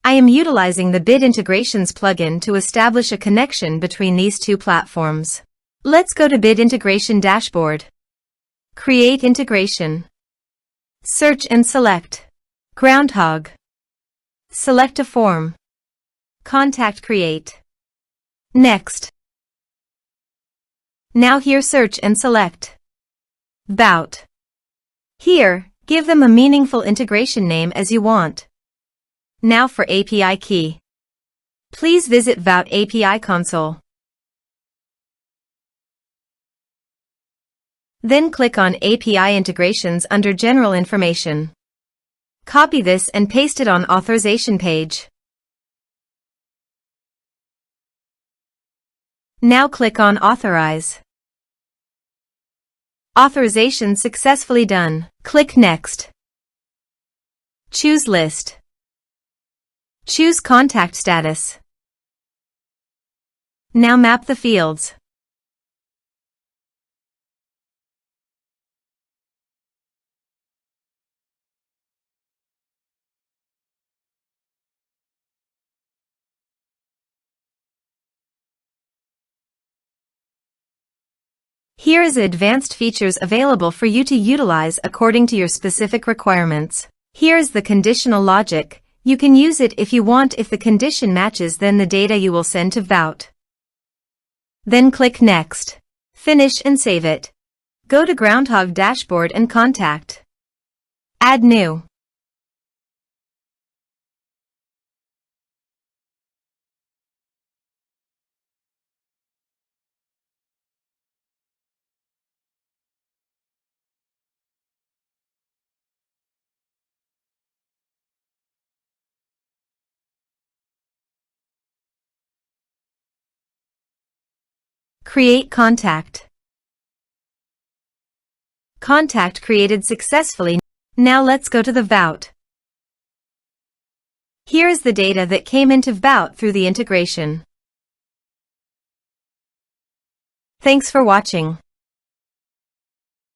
I am utilizing the Bid Integrations plugin to establish a connection between these two platforms. Let's go to Bid Integration Dashboard. Create Integration. Search and select Groundhogg. Select a form. Contact Create. Next. Now here search and select VBOUT. Here, give them a meaningful integration name as you want. Now for API key. Please visit VBOUT API console. Then click on API integrations under General Information. Copy this and paste it on Authorization page. Now click on Authorize. Authorization successfully done. Click Next. Choose List. Choose Contact Status. Now map the fields. Here is the advanced features available for you to utilize according to your specific requirements. Here is the conditional logic. You can use it if you want. If the condition matches, then the data you will send to VBOUT. Then click Next. Finish and save it. Go to Groundhogg Dashboard and Contact. Add New. Create Contact. Contact created successfully. Now let's go to the VBOUT. Here is the data that came into VBOUT through the integration. Thanks for watching.